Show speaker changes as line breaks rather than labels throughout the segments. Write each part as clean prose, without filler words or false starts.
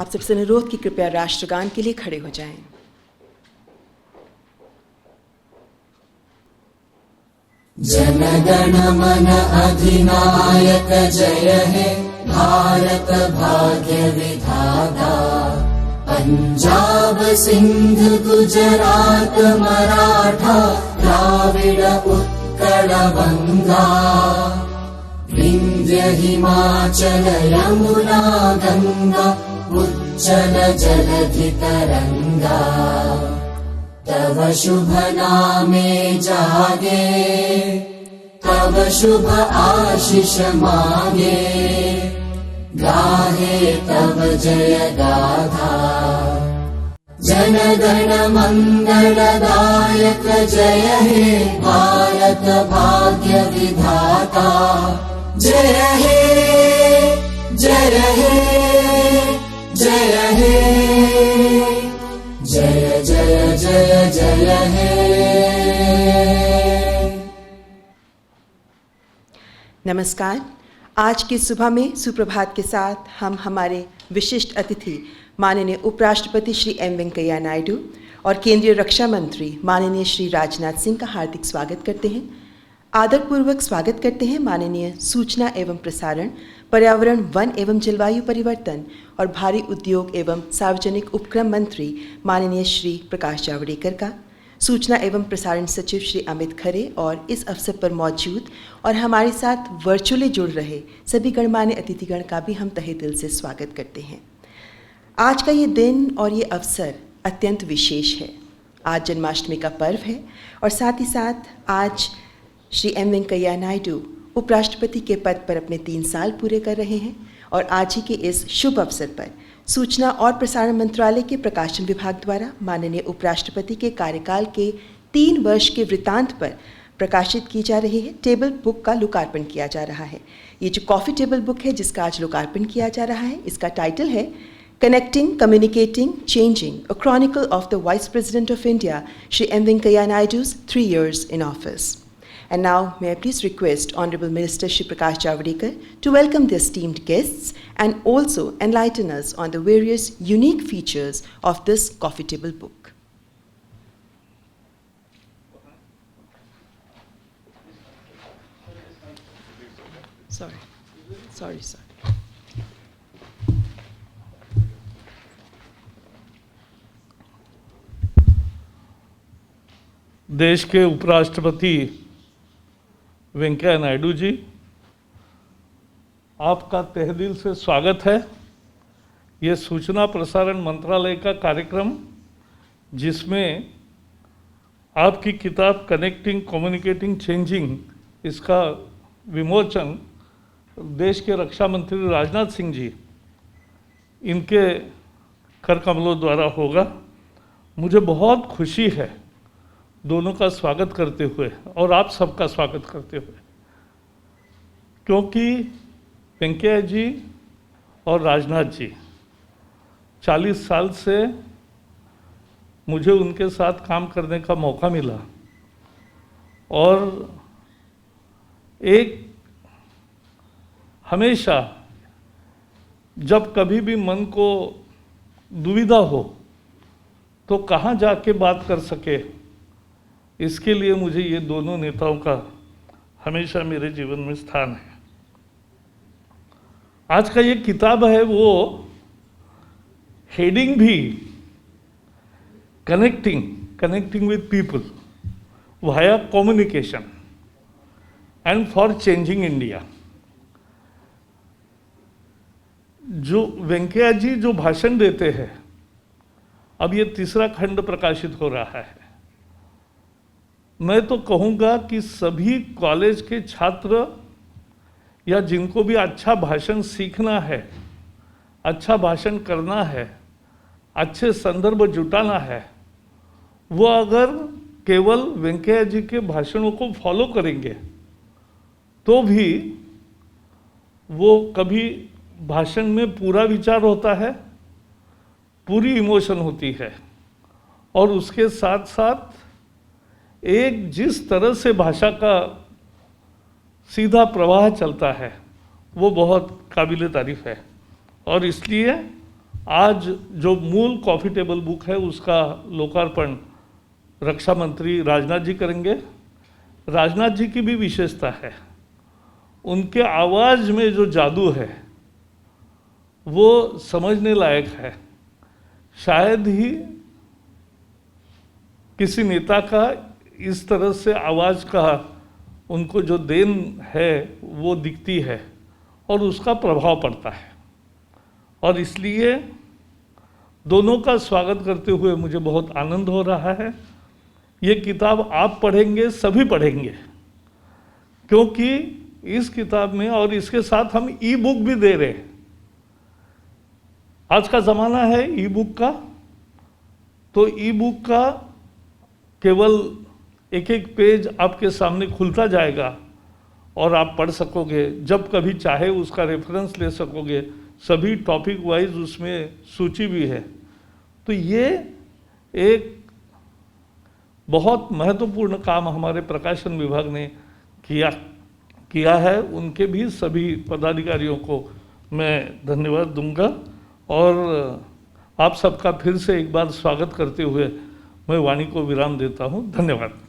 आप सबसे अनुरोध कि कृपया राष्ट्रगान के लिए खड़े हो जाएं।
जनगण मन अधिनायक जय हे भारत भाग्य विधाता। पंजाब सिंध गुजरात मराठा द्राविड़ उत्कल बंगा। विंध्य हिमाचल यमुना गंगा उज्जल जलधि तरंगा। तव शुभ नामे जागे तव शुभ आशीष मागे। गाहे तव जय गाथा। जनगण मंगलदायक जय हे भारत भाग्य विधाता। जय हे जय हे जय हे जय जय जय जय हे।
नमस्कार। आज की सुबह में सुप्रभात के साथ हम हमारे विशिष्ट अतिथि माननीय उपराष्ट्रपति श्री एम वेंकैया नायडू और केंद्रीय रक्षा मंत्री माननीय श्री राजनाथ सिंह का हार्दिक स्वागत करते हैं। आदरपूर्वक स्वागत करते हैं माननीय सूचना एवं प्रसारण, पर्यावरण, वन एवं जलवायु परिवर्तन और भारी उद्योग एवं सार्वजनिक उपक्रम मंत्री माननीय श्री प्रकाश जावड़ेकर का, सूचना एवं प्रसारण सचिव श्री अमित खरे और इस अवसर पर मौजूद और हमारे साथ वर्चुअली जुड़ रहे सभी गणमान्य अतिथिगण का भी हम तहे दिल से स्वागत करते हैं। आज का ये दिन और ये अवसर अत्यंत विशेष है। आज जन्माष्टमी का पर्व है और साथ ही साथ आज श्री एम वेंकैया नायडू उपराष्ट्रपति के पद पर अपने 3 साल पूरे कर रहे हैं और आज ही के इस शुभ अवसर पर सूचना और प्रसारण मंत्रालय के प्रकाशन विभाग द्वारा माननीय उपराष्ट्रपति के कार्यकाल के 3 वर्ष के वृत्तांत पर प्रकाशित की जा रही है टेबल बुक का लोकार्पण किया जा रहा है। ये जो कॉफ़ी टेबल बुक है जिसका आज लोकार्पण किया जा रहा है, इसका टाइटल है connecting, communicating, changing, a chronicle of the vice president of India Shri M Venkaiah Naidu's 3 years in office. And now, may I please request Honorable Minister Shri Prakash Javadekar to welcome the esteemed guests and also enlighten us on the various unique features of this coffee table book. Sorry, sir.
देश के उपराष्ट्रपति वेंकैया नायडू जी, आपका तहे दिल से स्वागत है। ये सूचना प्रसारण मंत्रालय का कार्यक्रम जिसमें आपकी किताब कनेक्टिंग, कम्युनिकेटिंग, चेंजिंग, इसका विमोचन देश के रक्षा मंत्री राजनाथ सिंह जी इनके कर कमलों द्वारा होगा। मुझे बहुत खुशी है दोनों का स्वागत करते हुए और आप सबका स्वागत करते हुए, क्योंकि वेंकैया जी और राजनाथ जी 40 साल से मुझे उनके साथ काम करने का मौका मिला और एक हमेशा जब कभी भी मन को दुविधा हो तो कहाँ जाके बात कर सके, इसके लिए मुझे ये दोनों नेताओं का हमेशा मेरे जीवन में स्थान है। आज का ये किताब है, वो हेडिंग भी connecting with people via communication and for changing India. जो वेंकैया जी जो भाषण देते हैं, अब ये 3रा खंड प्रकाशित हो रहा है। मैं तो कहूँगा कि सभी कॉलेज के छात्र या जिनको भी अच्छा भाषण सीखना है, अच्छा भाषण करना है, अच्छे संदर्भ जुटाना है, वो अगर केवल वेंकैया जी के भाषणों को फॉलो करेंगे तो भी वो कभी भाषण में पूरा विचार होता है, पूरी इमोशन होती है और उसके साथ साथ एक जिस तरह से भाषा का सीधा प्रवाह चलता है वो बहुत काबिल तारीफ है। और इसलिए आज जो मूल कॉफ़ी टेबल बुक है उसका लोकार्पण रक्षा मंत्री राजनाथ जी करेंगे। राजनाथ जी की भी विशेषता है, उनके आवाज़ में जो जादू है वो समझने लायक है। शायद ही किसी नेता का इस तरह से आवाज़ का उनको जो देन है वो दिखती है और उसका प्रभाव पड़ता है। और इसलिए दोनों का स्वागत करते हुए मुझे बहुत आनंद हो रहा है। ये किताब आप पढ़ेंगे, सभी पढ़ेंगे, क्योंकि इस किताब में और इसके साथ हम ई बुक भी दे रहे हैं। आज का ज़माना है ई बुक का, तो ई बुक का केवल एक एक पेज आपके सामने खुलता जाएगा और आप पढ़ सकोगे, जब कभी चाहे उसका रेफरेंस ले सकोगे। सभी टॉपिक वाइज उसमें सूची भी है। तो ये एक बहुत महत्वपूर्ण काम हमारे प्रकाशन विभाग ने किया है। उनके भी सभी पदाधिकारियों को मैं धन्यवाद दूंगा और आप सबका फिर से एक बार स्वागत करते हुए मैं वाणी को विराम देता हूं। धन्यवाद।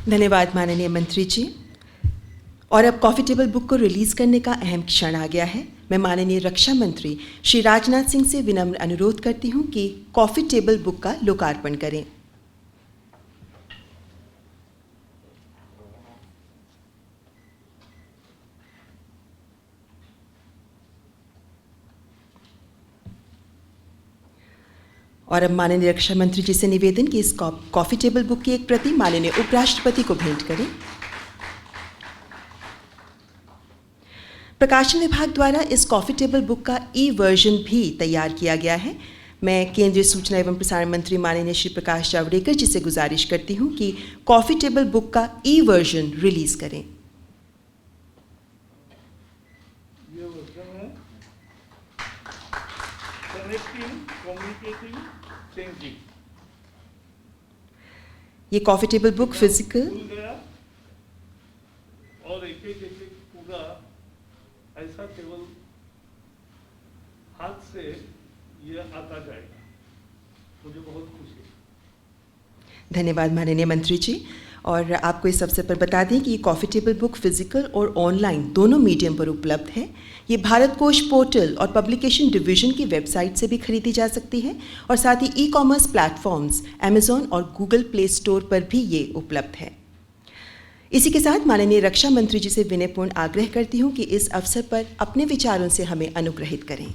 धन्यवाद माननीय मंत्री जी। और अब कॉफ़ी टेबल बुक को रिलीज़ करने का अहम क्षण आ गया है। मैं माननीय रक्षा मंत्री श्री राजनाथ सिंह से विनम्र अनुरोध करती हूं कि कॉफ़ी टेबल बुक का लोकार्पण करें। और अब माननीय रक्षा मंत्री जी से निवेदन कि इस कॉफ़ी टेबल बुक की एक प्रति माननीय उपराष्ट्रपति को भेंट करें। प्रकाशन विभाग द्वारा इस कॉफ़ी टेबल बुक का ई वर्जन भी तैयार किया गया है। मैं केंद्रीय सूचना एवं प्रसारण मंत्री माननीय श्री प्रकाश जावड़ेकर जी से गुजारिश करती हूं कि कॉफ़ी टेबल बुक का ई वर्जन रिलीज करें।
ये वर्जन है कनेक्टिंग, कम्युनिकेटिंग, चेंजिंग।
ये कॉफ़ी टेबल बुक फिजिकल
खुल गया और एक एक पूरा ऐसा केवल हाथ से ये आता जाएगा। मुझे बहुत खुशी है।
धन्यवाद माननीय मंत्री जी। और आपको इस अवसर पर बता दें कि ये कॉफ़ी टेबल बुक फिजिकल और ऑनलाइन दोनों मीडियम पर उपलब्ध है। ये भारत कोश पोर्टल और पब्लिकेशन डिवीजन की वेबसाइट से भी खरीदी जा सकती है और साथ ही ई कॉमर्स प्लेटफॉर्म्स अमेजॉन और गूगल प्ले स्टोर पर भी ये उपलब्ध है। इसी के साथ माननीय रक्षा मंत्री जी से विनयपूर्ण आग्रह करती हूं कि इस अवसर पर अपने विचारों से हमें अनुग्रहित करें।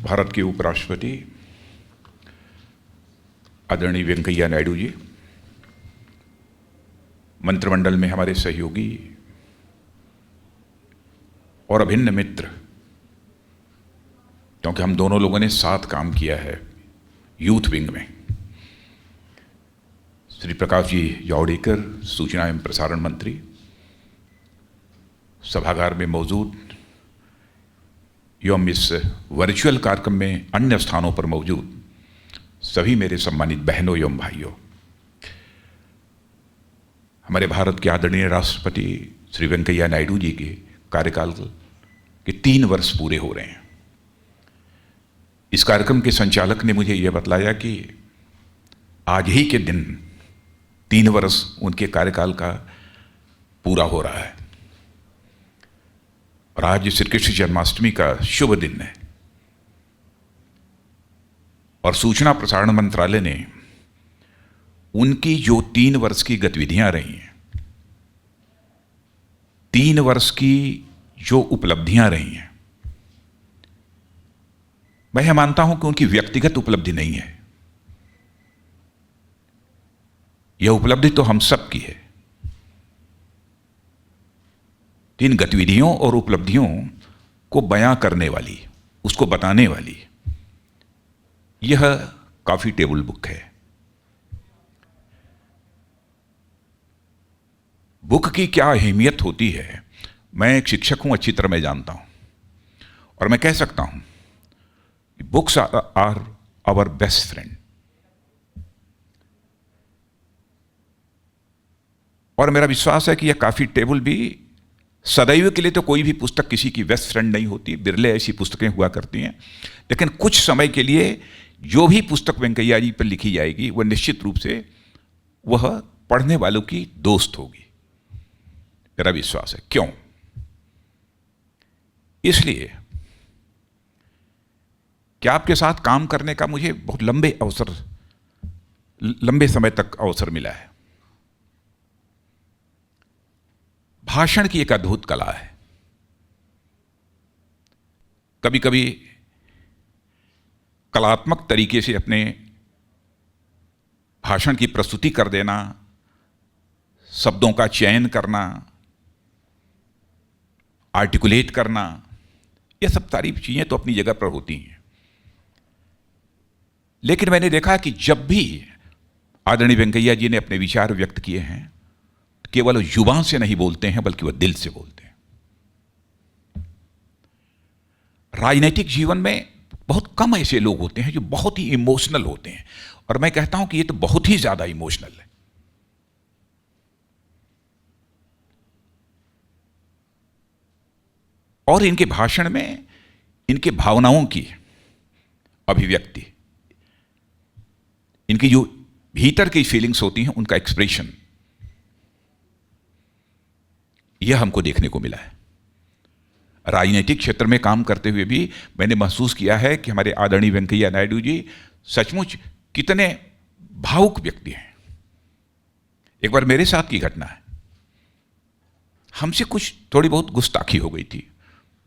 भारत के उपराष्ट्रपति आदरणीय वेंकैया नायडू जी, मंत्रिमंडल में हमारे सहयोगी और अभिन्न मित्र, क्योंकि हम दोनों लोगों ने साथ काम किया है यूथ विंग में, श्री प्रकाश जी जावड़ेकर सूचना एवं प्रसारण मंत्री, सभागार में मौजूद एवं इस वर्चुअल कार्यक्रम में अन्य स्थानों पर मौजूद सभी मेरे सम्मानित बहनों एवं भाइयों। हमारे भारत के आदरणीय राष्ट्रपति श्री वेंकैया नायडू जी के कार्यकाल के 3 वर्ष पूरे हो रहे हैं। इस कार्यक्रम के संचालक ने मुझे यह बतलाया कि आज ही के दिन 3 वर्ष उनके कार्यकाल का पूरा हो रहा है और आज श्री कृष्ण जन्माष्टमी का शुभ दिन है और सूचना प्रसारण मंत्रालय ने उनकी जो 3 वर्ष की गतिविधियां रही हैं, 3 वर्ष की जो उपलब्धियां रही हैं, मैं यह मानता हूं कि उनकी व्यक्तिगत उपलब्धि नहीं है, यह उपलब्धि तो हम सब की है। इन गतिविधियों और उपलब्धियों को बयां करने वाली, उसको बताने वाली यह कॉफी टेबल बुक है। बुक की क्या अहमियत होती है मैं एक शिक्षक हूं, अच्छी तरह मैं जानता हूं, और मैं कह सकता हूं कि books are our best friend. और मेरा विश्वास है कि यह कॉफी टेबल भी सदैव के लिए, तो कोई भी पुस्तक किसी की बेस्ट फ्रेंड नहीं होती, बिरले ऐसी पुस्तकें हुआ करती हैं, लेकिन कुछ समय के लिए जो भी पुस्तक वेंकैया जी पर लिखी जाएगी वह निश्चित रूप से वह पढ़ने वालों की दोस्त होगी, मेरा विश्वास है। क्यों? इसलिए कि आपके साथ काम करने का मुझे बहुत लंबे समय तक अवसर मिला है। भाषण की एक अद्भुत कला है। कभी कभी कलात्मक तरीके से अपने भाषण की प्रस्तुति कर देना, शब्दों का चयन करना, आर्टिकुलेट करना, यह सब सारी चीजें तो अपनी जगह पर होती हैं। लेकिन मैंने देखा कि जब भी आदरणीय वेंकैया जी ने अपने विचार व्यक्त किए हैं, केवल जुबान से नहीं बोलते हैं बल्कि वह दिल से बोलते हैं। राजनीतिक जीवन में बहुत कम ऐसे लोग होते हैं जो बहुत ही इमोशनल होते हैं, और मैं कहता हूं कि ये तो बहुत ही ज्यादा इमोशनल है। और इनके भाषण में इनके भावनाओं की अभिव्यक्ति, इनकी जो भीतर की फीलिंग्स होती हैं, उनका एक्सप्रेशन, यह हमको देखने को मिला है। राजनीतिक क्षेत्र में काम करते हुए भी मैंने महसूस किया है कि हमारे आदरणीय वेंकैया नायडू जी सचमुच कितने भावुक व्यक्ति हैं। एक बार मेरे साथ की घटना है, हमसे कुछ थोड़ी बहुत गुस्ताखी हो गई थी।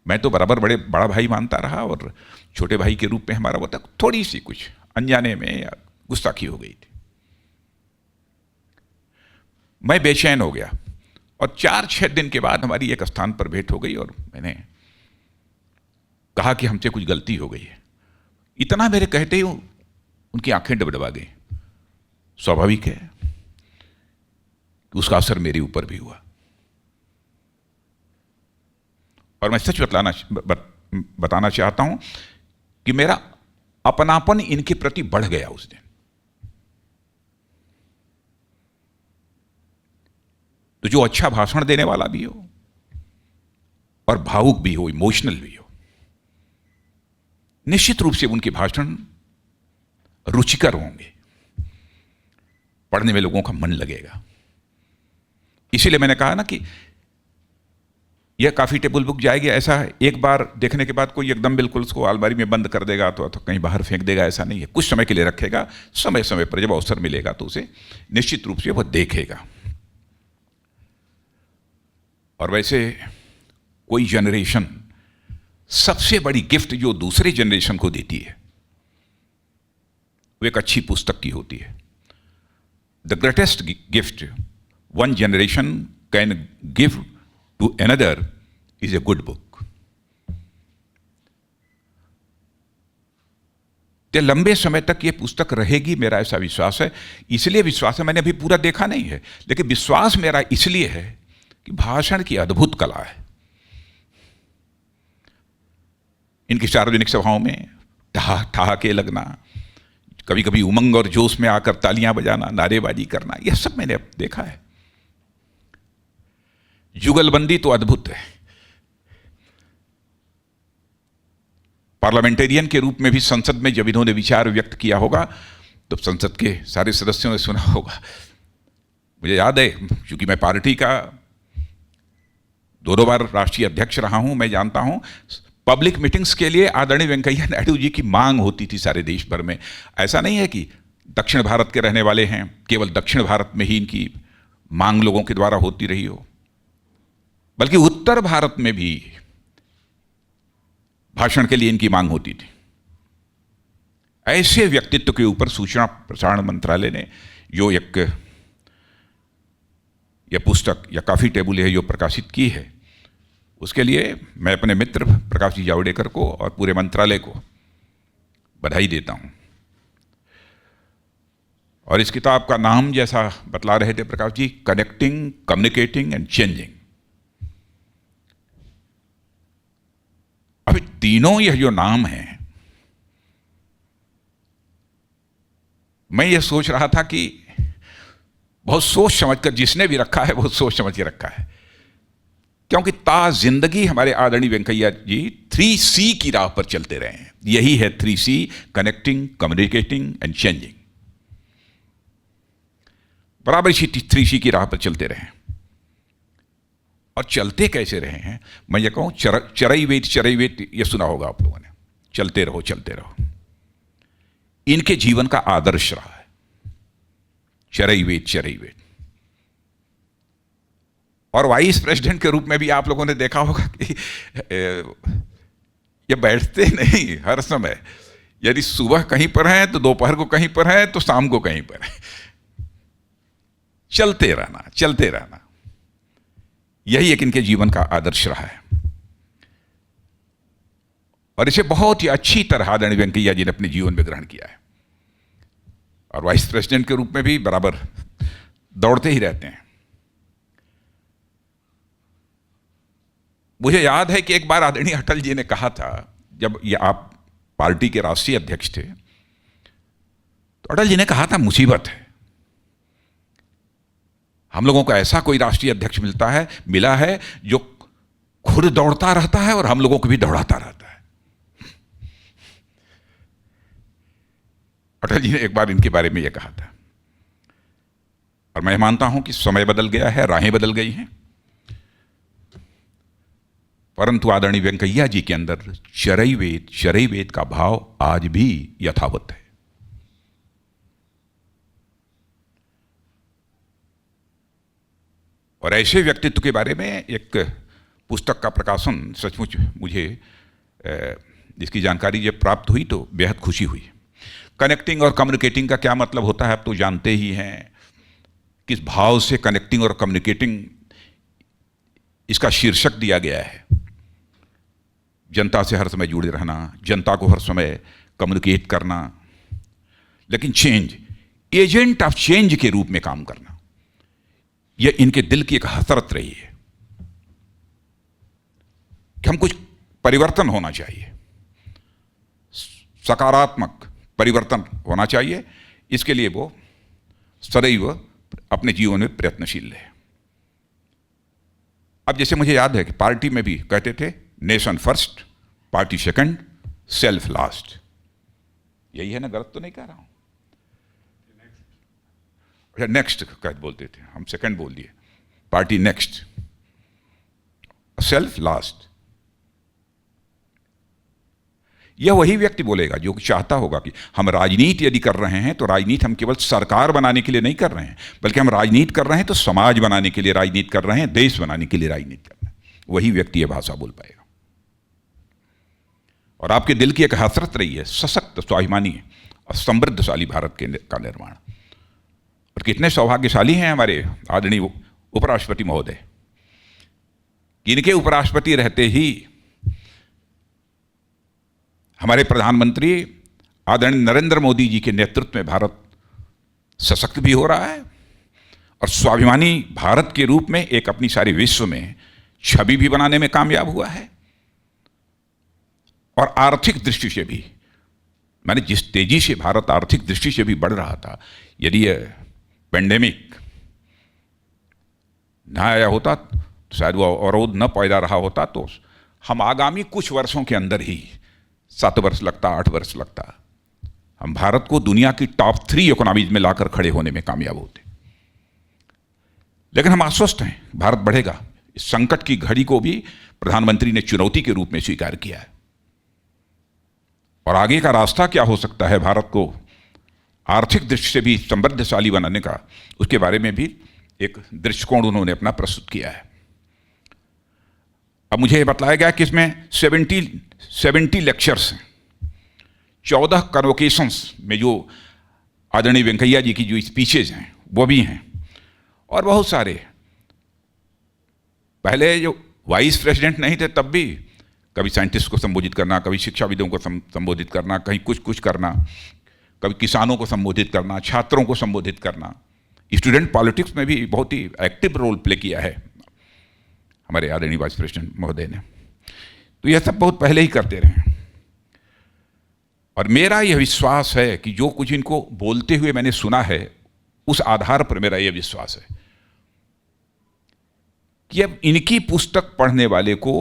मैं तो बराबर बड़ा भाई मानता रहा, और छोटे भाई के रूप में हमारा वो तक थोड़ी सी कुछ अनजाने में या गुस्ताखी हो गई थी। मैं बेचैन हो गया, और 4-6 दिन के बाद हमारी एक स्थान पर भेंट हो गई, और मैंने कहा कि हमसे कुछ गलती हो गई है। इतना मेरे कहते ही उनकी आंखें डबडबा गई। स्वाभाविक है कि उसका असर मेरे ऊपर भी हुआ, और मैं सच बताना चाहता हूं कि मेरा अपनापन इनके प्रति बढ़ गया उस दिन। तो जो अच्छा भाषण देने वाला भी हो और भावुक भी हो, इमोशनल भी हो, निश्चित रूप से उनके भाषण रुचिकर होंगे, पढ़ने में लोगों का मन लगेगा। इसीलिए मैंने कहा ना कि यह कॉफी टेबल बुक जाएगी, ऐसा एक बार देखने के बाद कोई एकदम बिल्कुल उसको अलमारी में बंद कर देगा तो कहीं बाहर फेंक देगा, ऐसा नहीं है। कुछ समय के लिए रखेगा, समय समय पर जब अवसर मिलेगा तो उसे निश्चित रूप से वह देखेगा। और वैसे कोई जनरेशन सबसे बड़ी गिफ्ट जो दूसरे जनरेशन को देती है वो एक अच्छी पुस्तक की होती है। The greatest gift one generation can give to another is a good book. तो लंबे समय तक ये पुस्तक रहेगी, मेरा ऐसा विश्वास है। इसलिए विश्वास है, मैंने अभी पूरा देखा नहीं है, लेकिन विश्वास मेरा इसलिए है कि भाषण की अद्भुत कला है। इनकी सार्वजनिक सभाओं में ठहाके लगना, कभी कभी उमंग और जोश में आकर तालियां बजाना, नारेबाजी करना, यह सब मैंने देखा है। जुगलबंदी तो अद्भुत है। पार्लियामेंटेरियन के रूप में भी संसद में जब इन्होंने विचार व्यक्त किया होगा तो संसद के सारे सदस्यों ने सुना होगा। मुझे याद है, क्योंकि मैं पार्टी का 2 बार राष्ट्रीय अध्यक्ष रहा हूं, मैं जानता हूं पब्लिक मीटिंग्स के लिए आदरणीय वेंकैया नायडू जी की मांग होती थी सारे देश भर में। ऐसा नहीं है कि दक्षिण भारत के रहने वाले हैं, केवल दक्षिण भारत में ही इनकी मांग लोगों के द्वारा होती रही हो, बल्कि उत्तर भारत में भी भाषण के लिए इनकी मांग होती थी। ऐसे व्यक्तित्व के ऊपर सूचना प्रसारण मंत्रालय ने जो एक यह पुस्तक या कॉफी टेबल है जो प्रकाशित की है, उसके लिए मैं अपने मित्र प्रकाश जी जावड़ेकर को और पूरे मंत्रालय को बधाई देता हूं। और इस किताब का नाम जैसा बतला रहे थे Prakash ji, connecting, communicating and changing. अभी तीनों यह जो नाम है, मैं ये सोच रहा था कि बहुत सोच समझकर जिसने भी रखा है बहुत सोच समझ के रखा है, क्योंकि जिंदगी हमारे आदरणीय वेंकैया जी 3C की राह पर चलते रहे हैं। यही है 3C: connecting, communicating and changing. बराबर इसी 3C की राह पर चलते रहे हैं। और चलते कैसे रहे हैं, मैं ये कहूं, चरैवेत ये सुना होगा आप लोगों ने, चलते रहो चलते रहो। इनके जीवन का आदर्श रहा है चरैवेत। और वाइस प्रेसिडेंट के रूप में भी आप लोगों ने देखा होगा कि ये बैठते नहीं हर समय। यदि सुबह कहीं पर हैं तो दोपहर को कहीं पर हैं तो शाम को कहीं पर है। चलते रहना, यही एक इनके जीवन का आदर्श रहा है। और इसे बहुत ही अच्छी तरह आदरणीय वेंकैया जी ने अपने जीवन में ग्रहण किया है। और वाइस प्रेसिडेंट के रूप में भी बराबर दौड़ते ही रहते हैं। मुझे याद है कि एक बार आदरणीय अटल जी ने कहा था, जब ये आप पार्टी के राष्ट्रीय अध्यक्ष थे, तो अटल जी ने कहा था, मुसीबत है, हम लोगों को ऐसा कोई राष्ट्रीय अध्यक्ष मिला है जो खुद दौड़ता रहता है और हम लोगों को भी दौड़ाता रहता है। अटल जी ने एक बार इनके बारे में यह कहा था। और मैं मानता हूं कि समय बदल गया है, राहें बदल गई हैं, परंतु आदरणीय वेंकैया जी के अंदर चरैवेत का भाव आज भी यथावत है। और ऐसे व्यक्तित्व के बारे में एक पुस्तक का प्रकाशन सचमुच मुझे जिसकी जानकारी जब प्राप्त हुई तो बेहद खुशी हुई। कनेक्टिंग और कम्युनिकेटिंग का क्या मतलब होता है आप तो जानते ही हैं। किस भाव से कनेक्टिंग और कम्युनिकेटिंग इसका शीर्षक दिया गया है। जनता से हर समय जुड़े रहना, जनता को हर समय कम्युनिकेट करना, लेकिन एजेंट ऑफ चेंज के रूप में काम करना, यह इनके दिल की एक हसरत रही है कि हम कुछ परिवर्तन होना चाहिए, सकारात्मक परिवर्तन होना चाहिए। इसके लिए वो सदैव अपने जीवन में प्रयत्नशील है। अब जैसे मुझे याद है कि पार्टी में भी कहते थे, nation first, party second, self last. यही है ना, गलत तो नहीं कह रहा हूं? नेक्स्ट बोलते थे, हम सेकंड बोल दिए, पार्टी नेक्स्ट, सेल्फ लास्ट। यह वही व्यक्ति बोलेगा जो चाहता होगा कि हम राजनीति यदि कर रहे हैं तो राजनीति हम केवल सरकार बनाने के लिए नहीं कर रहे हैं, बल्कि हम राजनीति कर रहे हैं तो समाज बनाने के लिए राजनीति कर रहे हैं, देश बनाने के लिए राजनीति कर रहे हैं। वही व्यक्ति यह भाषा बोल पाएगा। और आपके दिल की एक हसरत रही है सशक्त, स्वाभिमानी और समृद्धशाली भारत का निर्माण। और कितने सौभाग्यशाली हैं हमारे आदरणीय उपराष्ट्रपति महोदय, इनके उपराष्ट्रपति रहते ही हमारे प्रधानमंत्री आदरणीय नरेंद्र मोदी जी के नेतृत्व में भारत सशक्त भी हो रहा है और स्वाभिमानी भारत के रूप में एक अपनी सारे विश्व में छवि भी बनाने में कामयाब हुआ है। और आर्थिक दृष्टि से भी, मैंने जिस तेजी से भारत आर्थिक दृष्टि से भी बढ़ रहा था, यदि यह पेंडेमिक न आया होता तो शायद वो अवरोध न पैदा रहा होता, तो हम आगामी कुछ वर्षों के अंदर ही, 7 वर्ष लगता, 8 वर्ष लगता, हम भारत को दुनिया की टॉप 3 इकोनॉमीज में लाकर खड़े होने में कामयाब होते। लेकिन हम आश्वस्त हैं, भारत बढ़ेगा। इस संकट की घड़ी को भी प्रधानमंत्री ने चुनौती के रूप में स्वीकार किया है। और आगे का रास्ता क्या हो सकता है भारत को आर्थिक दृष्टि से भी समृद्धशाली बनाने का, उसके बारे में भी एक दृष्टिकोण उन्होंने अपना प्रस्तुत किया है। अब मुझे बतलाया गया कि इसमें 70 लेक्चर्स हैं, 14 कन्वोकेशंस में जो आदरणीय वेंकैया जी की जो स्पीचेज हैं वो भी हैं, और बहुत सारे, पहले जो वाइस प्रेसिडेंट नहीं थे तब भी कभी साइंटिस्ट को संबोधित करना, कभी शिक्षाविदों को संबोधित करना, कहीं कुछ करना, कभी किसानों को संबोधित करना, छात्रों को संबोधित करना। स्टूडेंट पॉलिटिक्स में भी बहुत ही एक्टिव रोल प्ले किया है हमारे आदरणीय वाइस प्रेसिडेंट महोदय ने। तो यह सब बहुत पहले ही करते रहे। और मेरा यह विश्वास है कि जो कुछ इनको बोलते हुए मैंने सुना है, उस आधार पर मेरा यह विश्वास है कि अब इनकी पुस्तक पढ़ने वाले को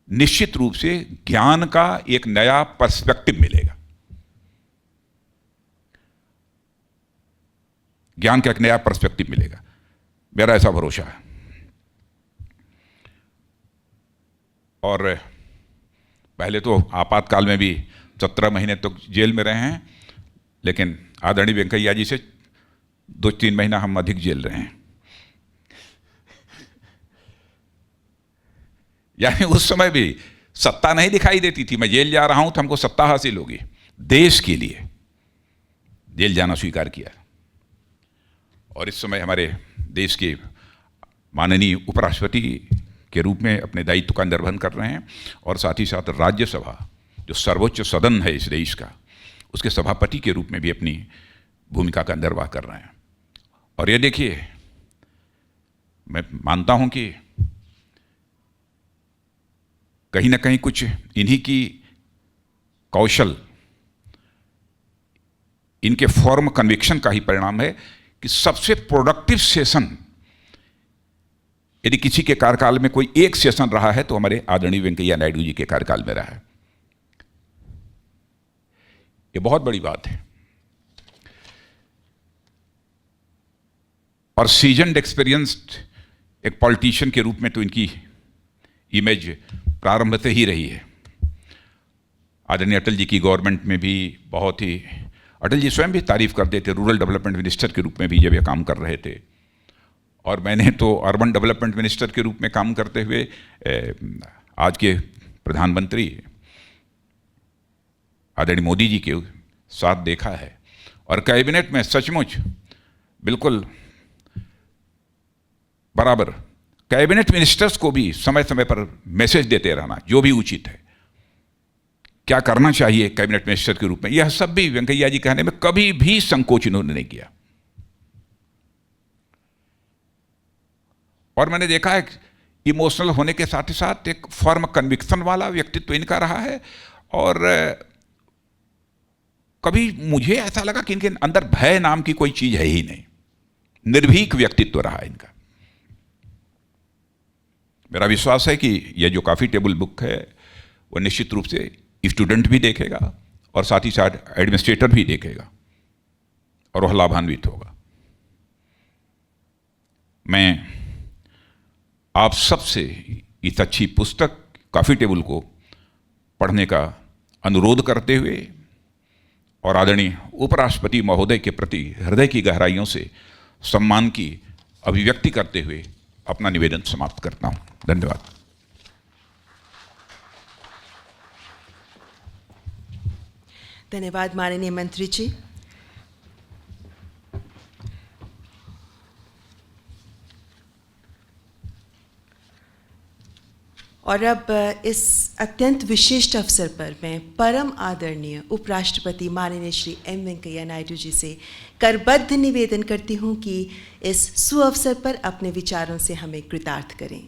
निश्चित रूप से ज्ञान का एक नया पर्सपेक्टिव मिलेगा, ज्ञान का एक नया पर्सपेक्टिव मिलेगा, मेरा ऐसा भरोसा है। और पहले तो आपातकाल में भी 17 महीने तक जेल में रहे हैं, लेकिन आदरणीय वेंकैया जी से 2-3 महीना हम अधिक जेल रहे हैं। यानी उस समय भी सत्ता नहीं दिखाई देती थी, मैं जेल जा रहा हूं तो हमको सत्ता हासिल होगी, देश के लिए जेल जाना स्वीकार किया। और इस समय हमारे देश के माननीय उपराष्ट्रपति के रूप में अपने दायित्व का निर्वहन कर रहे हैं, और साथ ही साथ राज्यसभा जो सर्वोच्च सदन है इस देश का, उसके सभापति के रूप में भी अपनी भूमिका का निर्वाह कर रहे हैं। और ये देखिए, मैं मानता हूं कि कहीं ना कहीं कुछ इन्हीं की कौशल, इनके फॉर्म कन्विक्शन का ही परिणाम है कि सबसे प्रोडक्टिव सेशन यदि किसी के कार्यकाल में कोई एक सेशन रहा है तो हमारे आदरणीय वेंकैया नायडू जी के कार्यकाल में रहा है। ये बहुत बड़ी बात है। और सीजन्ड एक्सपीरियंस्ड एक पॉलिटिशियन के रूप में तो इनकी इमेज प्रारंभ से ही रही है। आदरणीय अटल जी की गवर्नमेंट में भी बहुत ही, अटल जी स्वयं भी तारीफ करते थे रूरल डेवलपमेंट मिनिस्टर के रूप में भी जब ये काम कर रहे थे, और मैंने तो अर्बन डेवलपमेंट मिनिस्टर के रूप में काम करते हुए आज के प्रधानमंत्री आदरणीय मोदी जी के साथ देखा है। और कैबिनेट में सचमुच बिल्कुल बराबर कैबिनेट मिनिस्टर्स को भी समय समय पर मैसेज देते रहना, जो भी उचित है, क्या करना चाहिए कैबिनेट मिनिस्टर के रूप में, यह सब भी वेंकैया जी कहने में कभी भी संकोच इन्होंने नहीं किया। और मैंने देखा है इमोशनल होने के साथ ही साथ एक फॉर्म कन्विक्शन वाला व्यक्तित्व इनका रहा है। और कभी मुझे ऐसा लगा कि इनके अंदर भय नाम की कोई चीज है ही नहीं, निर्भीक व्यक्तित्व रहा इनका। मेरा विश्वास है कि यह जो कॉफी टेबल बुक है वो निश्चित रूप से स्टूडेंट भी देखेगा और साथ ही साथ एडमिनिस्ट्रेटर भी देखेगा और वह लाभान्वित होगा। मैं आप सबसे इस अच्छी पुस्तक कॉफी टेबल को पढ़ने का अनुरोध करते हुए और आदरणीय उपराष्ट्रपति महोदय के प्रति हृदय की गहराइयों से सम्मान की अभिव्यक्ति करते हुए अपना निवेदन समाप्त करता हूं। धन्यवाद।
धन्यवाद माननीय मंत्री जी। और अब इस अत्यंत विशिष्ट अवसर पर मैं परम आदरणीय उपराष्ट्रपति माननीय श्री एम वेंकैया नायडू जी से करबद्ध निवेदन करती हूं कि इस सुअवसर पर अपने विचारों से हमें कृतार्थ करें।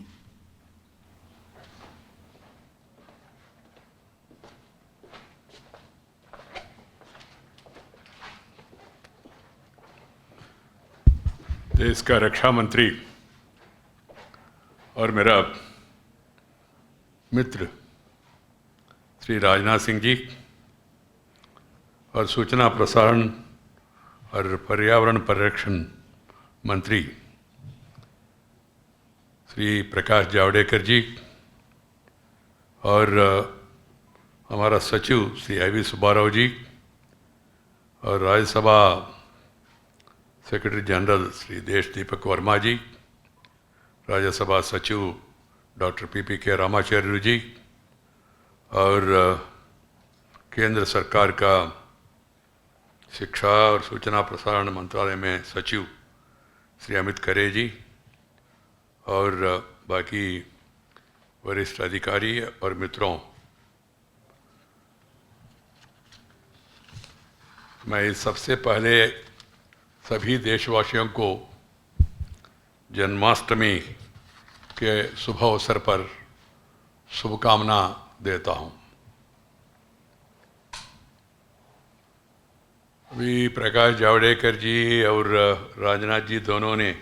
देश का रक्षा मंत्री और मेरा मित्र श्री राजनाथ सिंह जी और सूचना प्रसारण और पर्यावरण परिरक्षण मंत्री श्री प्रकाश जावड़ेकर जी और हमारा सचिव श्री आई.वी. सुब्बाराव जी और राज्यसभा सेक्रेटरी जनरल श्री देश दीपक वर्मा जी, राज्यसभा सचिव डॉक्टर पी.के. रामाचार्य जी और केंद्र सरकार का शिक्षा और सूचना प्रसारण मंत्रालय में सचिव श्री अमित खरे जी और बाकी वरिष्ठ अधिकारी और मित्रों, मैं सबसे पहले सभी देशवासियों को जन्माष्टमी के शुभ अवसर पर शुभकामना देता हूं। अभी प्रकाश जावड़ेकर जी और राजनाथ जी दोनों ने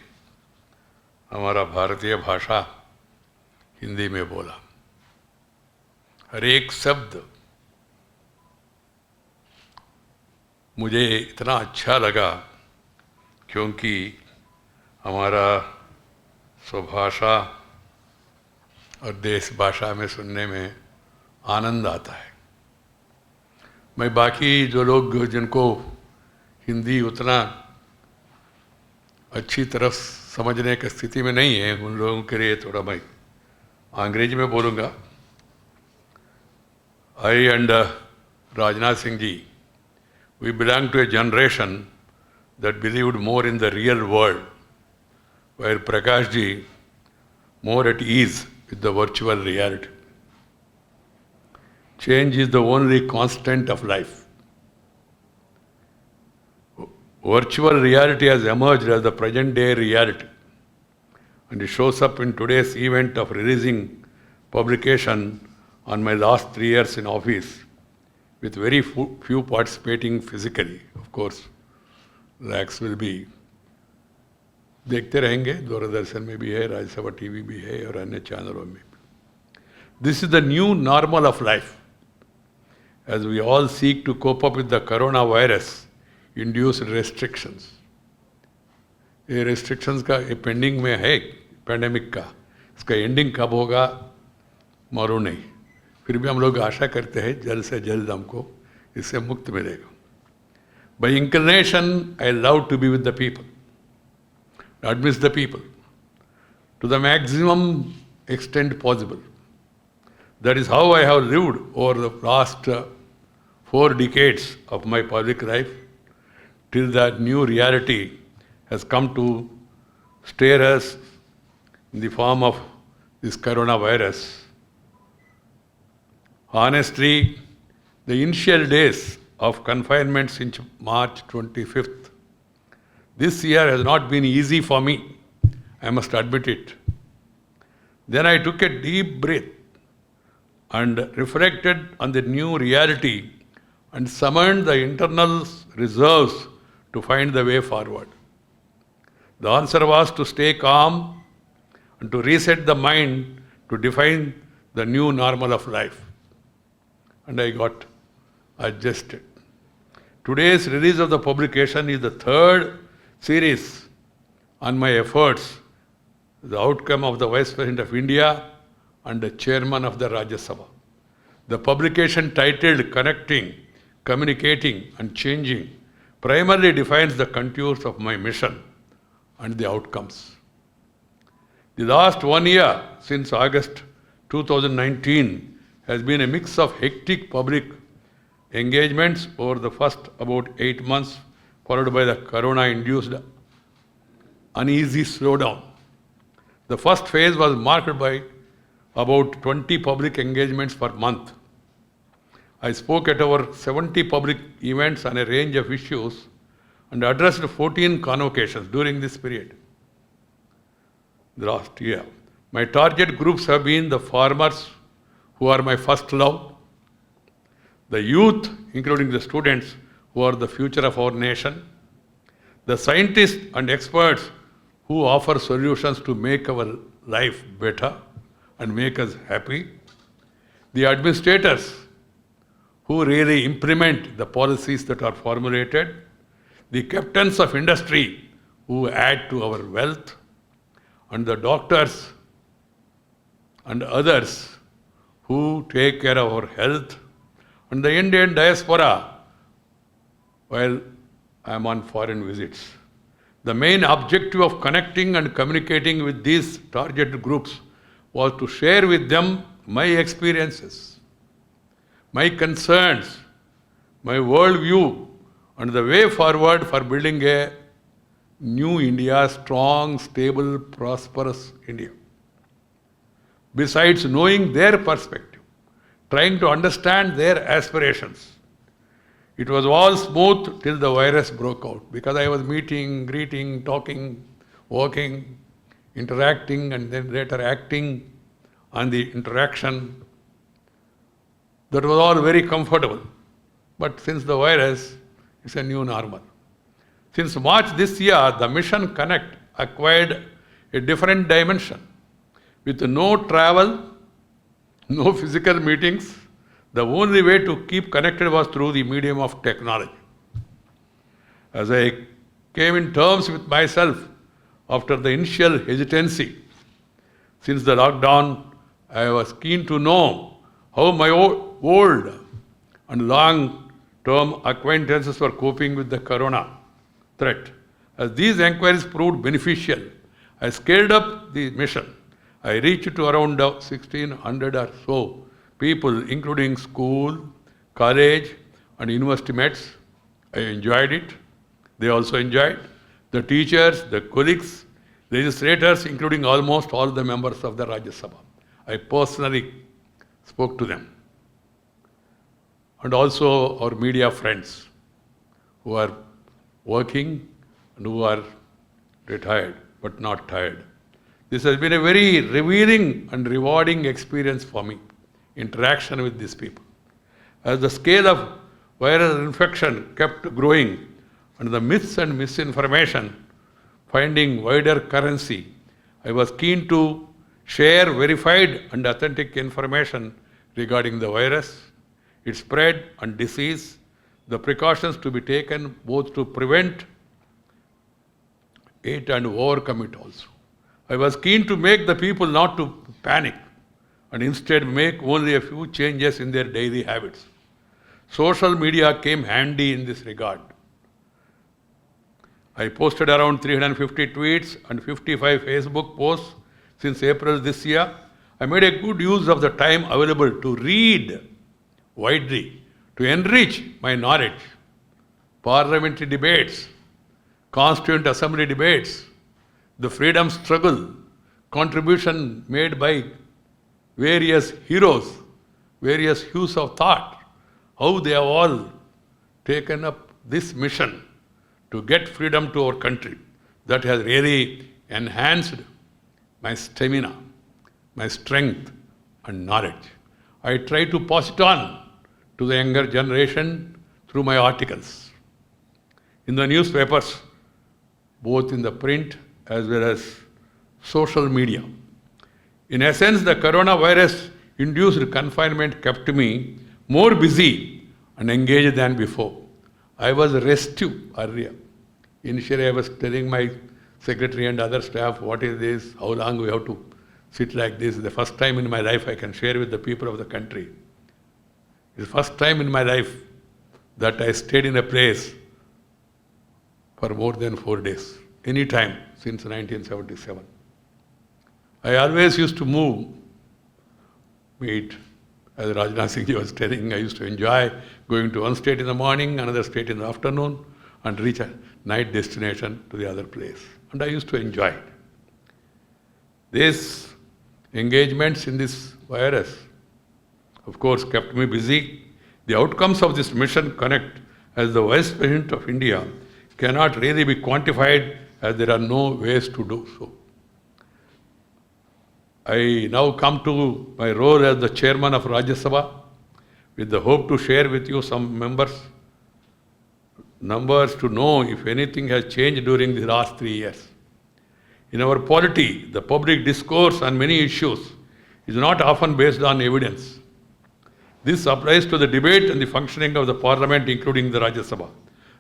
हमारा भारतीय भाषा हिंदी में बोला। हर एक शब्द मुझे इतना अच्छा लगा क्योंकि हमारा स्वभाषा और देश भाषा में सुनने में आनंद आता है। मैं बाकी जो लोग जिनको हिंदी उतना अच्छी तरह समझने की स्थिति में नहीं है, उन लोगों के लिए थोड़ा मैं अंग्रेजी में बोलूँगा। I and Rajnath Singh ji, we belong to a generation that believed more in the real world, where Prakash ji more at ease with the virtual reality. Change is the only constant of life. Virtual reality has emerged as the present day reality, and it shows up in today's event of releasing publication on my last 3 years in office, with very few participating physically. Of course, lakhs will be. देखते रहेंगे, दूरदर्शन में भी है, Rajya Sabha TV भी है और अन्य चैनलों में भी। This is the new normal of life, as we all seek to cope up with the coronavirus-induced restrictions. ये restrictions का ये पेंडिंग में है, पैंडेमिक का, इसका एंडिंग कब होगा मालूम नहीं। फिर भी हम लोग आशा करते हैं जल्द से जल्द हमको इससे मुक्त मिलेगा। By inclination, I love to be with the people, not miss the people, to the maximum extent possible. That is how I have lived over the last 4 decades of my public life, till that new reality has come to stare us in the form of this coronavirus. Honestly, the initial days of confinement since March 25th, this year has not been easy for me, I must admit it. Then I took a deep breath and reflected on the new reality and summoned the internal reserves to find the way forward. The answer was to stay calm and to reset the mind to define the new normal of life. And I got adjusted. Today's release of the publication is the 3rd series on my efforts, the outcome of the Vice President of India and the Chairman of the Rajya Sabha. The publication titled Connecting, Communicating and Changing primarily defines the contours of my mission and the outcomes. The last 1 year since August 2019 has been a mix of hectic public engagements over the first about 8 months, followed by the corona-induced uneasy slowdown. The first phase was marked by about 20 public engagements per month. I spoke at over 70 public events on a range of issues and addressed 14 convocations during this period. The last year, my target groups have been the farmers, who are my first love, the youth, including the students, who are the future of our nation, the scientists and experts who offer solutions to make our life better and make us happy, the administrators who really implement the policies that are formulated, the captains of industry who add to our wealth, and the doctors and others who take care of our health, and the Indian diaspora while I am on foreign visits. The main objective of connecting and communicating with these target groups was to share with them my experiences, my concerns, my worldview, and the way forward for building a new India, strong, stable, prosperous India. Besides knowing their perspective, trying to understand their aspirations, it was all smooth till the virus broke out, because I was meeting, greeting, talking, walking, interacting, and then later acting and the interaction. That was all very comfortable. But since the virus, it's a new normal. Since March this year, the Mission Connect acquired a different dimension. With no travel, no physical meetings, the only way to keep connected was through the medium of technology. As I came in terms with myself after the initial hesitancy, since the lockdown, I was keen to know how my old and long-term acquaintances were coping with the corona threat. As these inquiries proved beneficial, I scaled up the mission. I reached to around 1,600 or so people, including school, college, and university mates. I enjoyed it. They also enjoyed. The teachers, the colleagues, legislators, including almost all the members of the Rajya Sabha. I personally spoke to them. And also our media friends who are working and who are retired but not tired. This has been a very revealing and rewarding experience for me, interaction with these people. As the scale of viral infection kept growing and the myths and misinformation finding wider currency, I was keen to share verified and authentic information regarding the virus, its spread and disease, the precautions to be taken both to prevent it and overcome it also. I was keen to make the people not to panic and instead make only a few changes in their daily habits. Social media came handy in this regard. I posted around 350 tweets and 55 Facebook posts since April this year. I made a good use of the time available to read widely, to enrich my knowledge. Parliamentary debates, Constituent Assembly debates, the freedom struggle, contribution made by various heroes, various hues of thought, how they have all taken up this mission to get freedom to our country. That has really enhanced my stamina, my strength and knowledge. I try to pass it on to the younger generation through my articles in the newspapers, both in the print as well as social media. In essence, the coronavirus-induced confinement kept me more busy and engaged than before. I was restive earlier. Initially, I was telling my secretary and other staff, what is this, how long we have to sit like this. The first time in my life I can share with the people of the country. It's the first time in my life that I stayed in a place for more than 4 days, any time since 1977. I always used to move, meet, as Rajnath Singh ji was telling, I used to enjoy going to one state in the morning, another state in the afternoon, and reach a night destination to the other place. And I used to enjoy it. These engagements in this virus, of course, kept me busy. The outcomes of this Mission Connect as the Vice President of India cannot really be quantified as there are no ways to do so. I now come to my role as the Chairman of Rajya Sabha with the hope to share with you some numbers to know if anything has changed during the last 3 years. In our polity, the public discourse on many issues is not often based on evidence. This applies to the debate and the functioning of the Parliament, including the Rajya Sabha.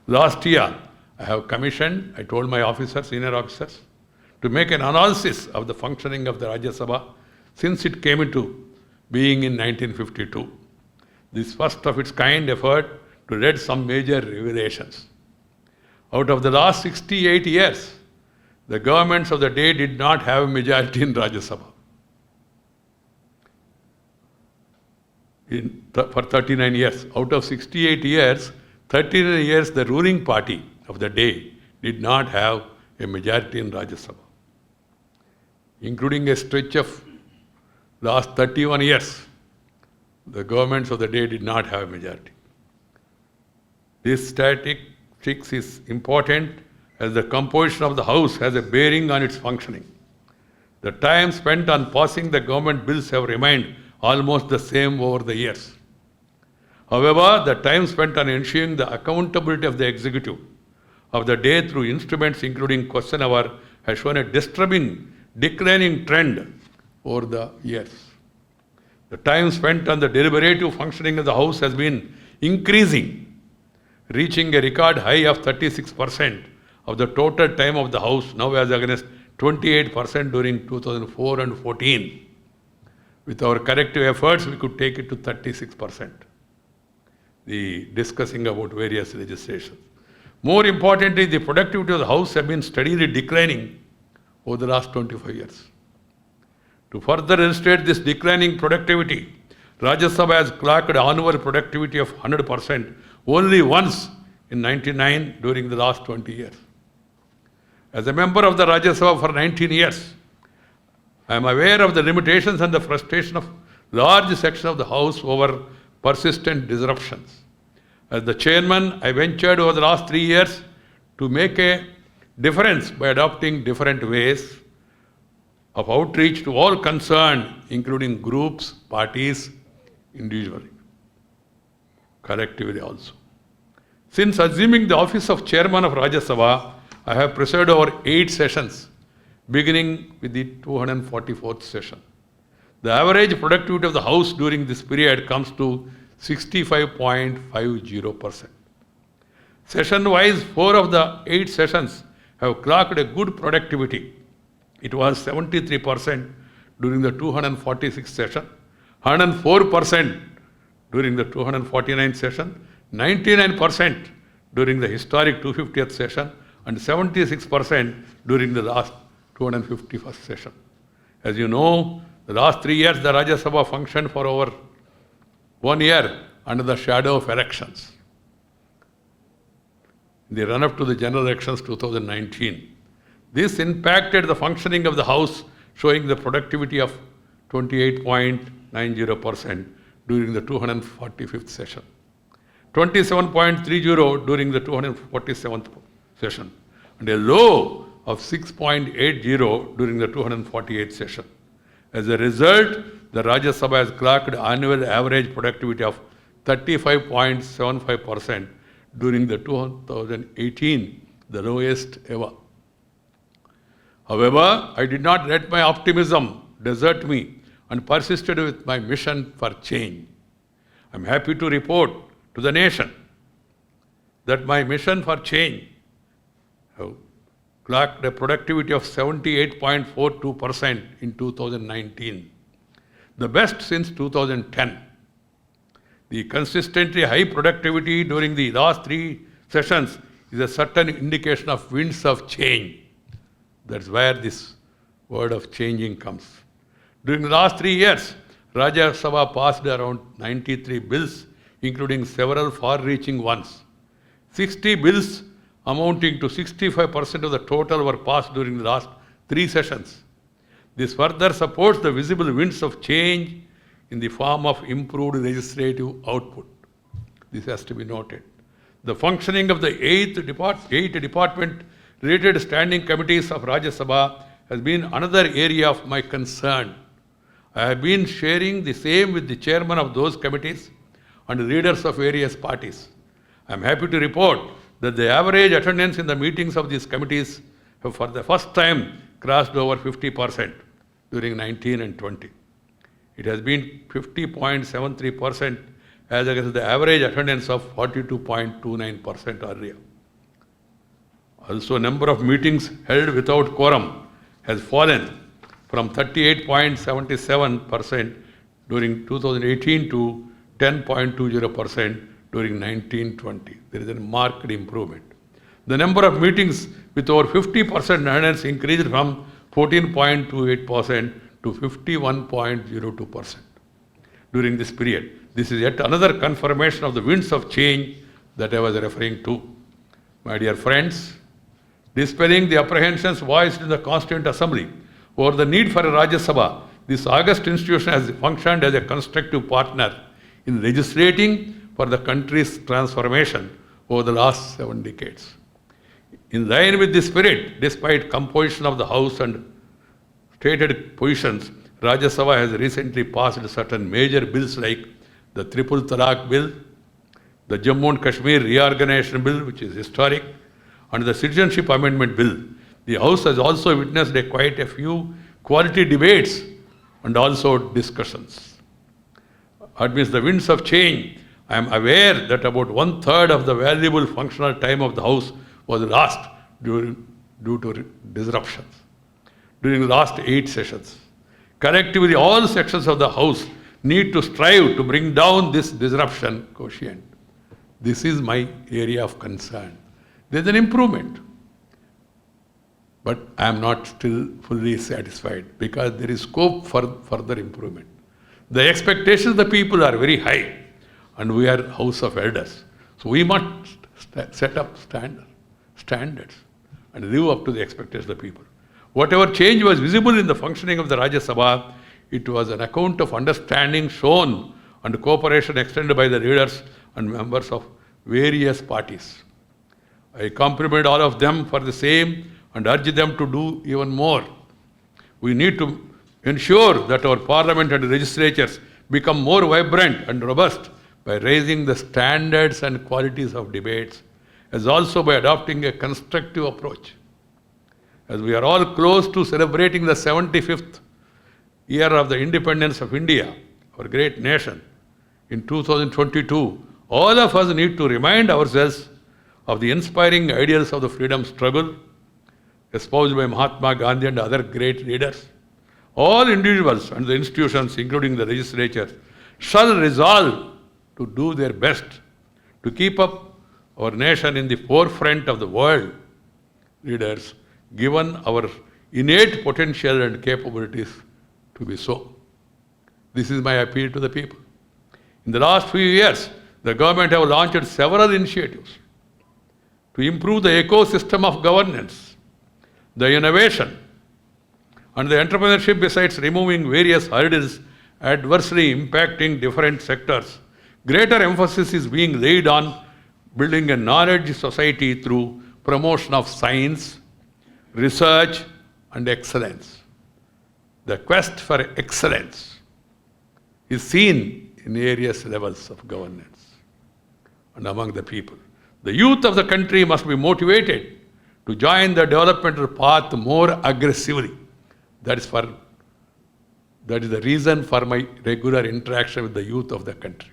Last year, I have commissioned, I told my officers, senior officers, to make an analysis of the functioning of the Rajya Sabha since it came into being in 1952. This first of its kind effort to lead some major revelations. Out of the last 68 years, the governments of the day did not have a majority in Rajya Sabha. For 39 years. Out of 68 years, 39 years the ruling party of the day did not have a majority in Rajya Sabha. Including a stretch of last 31 years, the governments of the day did not have a majority. This statistics is important as the composition of the House has a bearing on its functioning. The time spent on passing the government bills have remained almost the same over the years. However, the time spent on ensuring the accountability of the executive of the day through instruments including question hour has shown a disturbing declining trend over the years. The time spent on the deliberative functioning of the House has been increasing, reaching a record high of 36% of the total time of the House, now as against 28% during 2004 and 14. With our corrective efforts, we could take it to 36%. The discussing about various legislations. More importantly, the productivity of the House has been steadily declining over the last 25 years. To further illustrate this declining productivity, Rajya Sabha has clocked annual productivity of 100% only once in 1999 during the last 20 years. As a member of the Rajya Sabha for 19 years, I am aware of the limitations and the frustration of large section of the House over persistent disruptions. As the chairman, I ventured over the last 3 years to make a difference by adopting different ways of outreach to all concerned, including groups, parties, individually, collectively also. Since assuming the office of chairman of Rajya Sabha, I have presided over 8 sessions, beginning with the 244th session. The average productivity of the House during this period comes to 65.50%. Session-wise, 4 of the 8 sessions have clocked a good productivity. It was 73% during the 246th session, 104% during the 249th session, 99% during the historic 250th session, and 76% during the last 251st session. As you know, the last 3 years the Rajya Sabha functioned for over 1 year under the shadow of elections. In the run-up to the general elections 2019. This impacted the functioning of the House, showing the productivity of 28.90% during the 245th session, 27.30 during the 247th session, and a low of 6.80 during the 248th session. As a result, the Rajya Sabha has clocked annual average productivity of 35.75% during the 2018, the lowest ever. However, I did not let my optimism desert me and persisted with my mission for change. I am happy to report to the nation that my mission for change have clocked a productivity of 78.42% in 2019, the best since 2010. The consistently high productivity during the last 3 sessions is a certain indication of winds of change. That's where this word of changing comes. During the last 3 years, Rajya Sabha passed around 93 bills, including several far-reaching ones. 60 bills amounting to 65% of the total were passed during the last 3 sessions. This further supports the visible winds of change in the form of improved legislative output. This has to be noted. The functioning of the 8 department-related standing committees of Rajya Sabha has been another area of my concern. I have been sharing the same with the chairman of those committees and leaders of various parties. I am happy to report that the average attendance in the meetings of these committees have for the first time crossed over 50% during 19 and 20. It has been 50.73% as against the average attendance of 42.29% earlier. Also, number of meetings held without quorum has fallen from 38.77% during 2018 to 10.20% during 1920. There is a marked improvement. The number of meetings with over 50% attendance increased from 14.28% to 51.02% during this period. This is yet another confirmation of the winds of change that I was referring to. My dear friends, dispelling the apprehensions voiced in the Constituent Assembly over the need for a Rajya Sabha, this august institution has functioned as a constructive partner in legislating for the country's transformation over the last 7 decades. In line with this spirit, despite composition of the House and stated positions, Rajya Sabha has recently passed certain major bills like the Triple Talaq Bill, the Jammu and Kashmir Reorganization Bill, which is historic, and the Citizenship Amendment Bill. The House has also witnessed quite a few quality debates and also discussions. Amidst the winds of change, I am aware that about 1/3 of the valuable functional time of the House was lost due to disruptions during the last 8 sessions. Collectively, all sections of the House need to strive to bring down this disruption quotient. This is my area of concern. There is an improvement, but I am not still fully satisfied because there is scope for further improvement. The expectations of the people are very high, and we are House of Elders. So we must set up standards and live up to the expectations of the people. Whatever change was visible in the functioning of the Rajya Sabha, it was an account of understanding shown and cooperation extended by the leaders and members of various parties. I compliment all of them for the same and urge them to do even more. We need to ensure that our parliament and legislatures become more vibrant and robust by raising the standards and qualities of debates, as also by adopting a constructive approach. As we are all close to celebrating the 75th year of the independence of India, our great nation, in 2022, all of us need to remind ourselves of the inspiring ideals of the freedom struggle espoused by Mahatma Gandhi and other great leaders. All individuals and the institutions, including the legislature, shall resolve to do their best to keep up our nation in the forefront of the world leaders, given our innate potential and capabilities to be so. This is my appeal to the people. In the last few years, the government have launched several initiatives to improve the ecosystem of governance, the innovation, and the entrepreneurship, besides removing various hurdles adversely impacting different sectors. Greater emphasis is being laid on building a knowledge society through promotion of science, research, and excellence. The quest for excellence is seen in various levels of governance and among the people. The youth of the country must be motivated to join the developmental path more aggressively. That is the reason for my regular interaction with the youth of the country.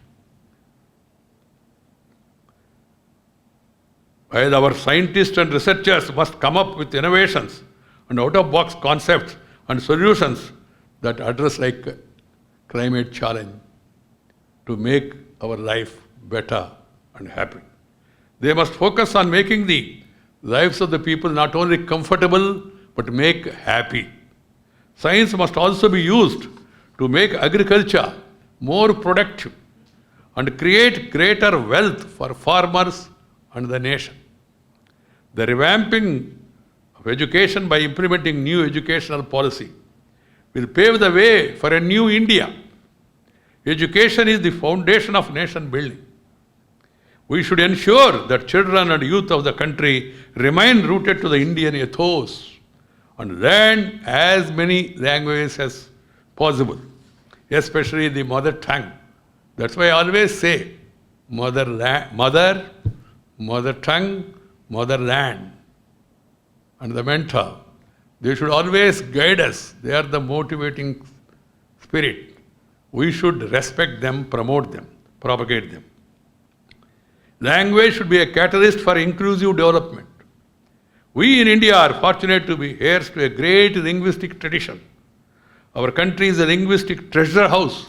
While our scientists and researchers must come up with innovations and out-of-box concepts and solutions that address like climate challenge to make our life better and happy. They must focus on making the lives of the people not only comfortable but make happy. Science must also be used to make agriculture more productive and create greater wealth for farmers and the nation. The revamping of education by implementing new educational policy will pave the way for a new India. Education is the foundation of nation building. We should ensure that children and youth of the country remain rooted to the Indian ethos and learn as many languages as possible, especially the mother tongue. That's why I always say mother tongue, motherland. And the mentor, they should always guide us. They are the motivating spirit. We should respect them, promote them, propagate them. Language should be a catalyst for inclusive development. We in India are fortunate to be heirs to a great linguistic tradition. Our country is a linguistic treasure house.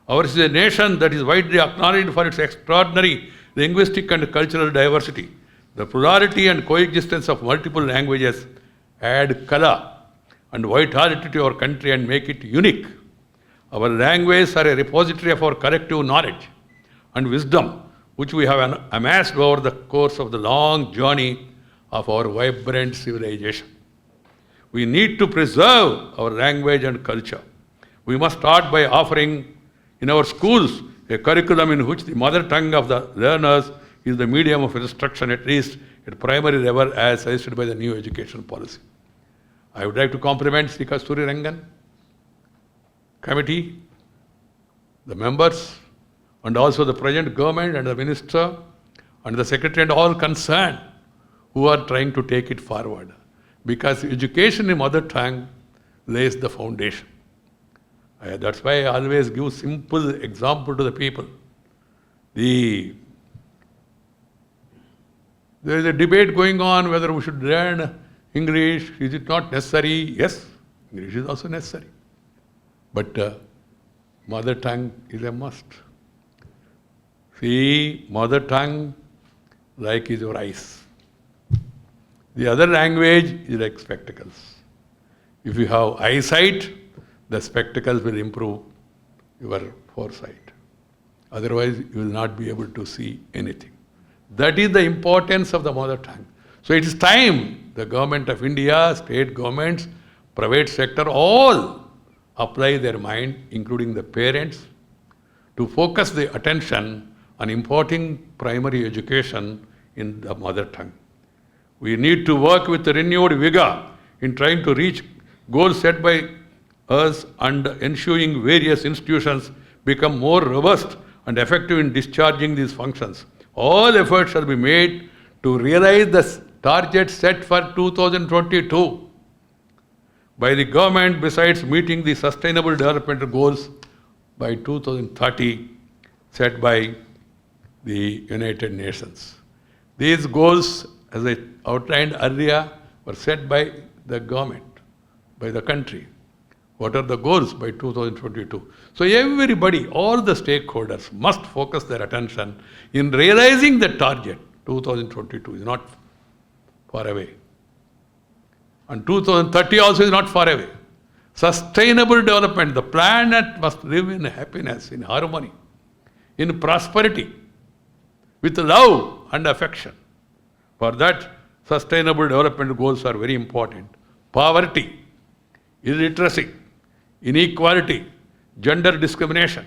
Ours is a nation that is widely acknowledged for its extraordinary linguistic and cultural diversity. The plurality and coexistence of multiple languages add color and vitality to our country and make it unique. Our languages are a repository of our collective knowledge and wisdom, which we have amassed over the course of the long journey of our vibrant civilization. We need to preserve our language and culture. We must start by offering in our schools a curriculum in which the mother tongue of the learners is the medium of instruction, at least at primary level, as suggested by the new education policy. I would like to compliment Sri Kasturi Rangan committee, the members, and also the present government and the minister and the secretary and all concerned who are trying to take it forward. Because education in mother tongue lays the foundation. That's why I always give simple example to the people. There is a debate going on whether we should learn English. Is it not necessary? Yes, English is also necessary. But mother tongue is a must. See, mother tongue like is your eyes. The other language is like spectacles. If you have eyesight, the spectacles will improve your foresight. Otherwise, you will not be able to see anything. That is the importance of the mother tongue. So it is time the government of India, state governments, private sector, all apply their mind, including the parents, to focus the attention on imparting primary education in the mother tongue. We need to work with renewed vigor in trying to reach goals set by us and ensuring various institutions become more robust and effective in discharging these functions. All efforts shall be made to realize the target set for 2022 by the government, besides meeting the sustainable development goals by 2030 set by the United Nations. These goals, as I outlined earlier, were set by the government, by the country. What are the goals by 2022? So everybody, all the stakeholders must focus their attention in realizing the target. 2022 is not far away. And 2030 also is not far away. Sustainable development, the planet must live in happiness, in harmony, in prosperity, with love and affection. For that, sustainable development goals are very important. Poverty, illiteracy, inequality, gender discrimination,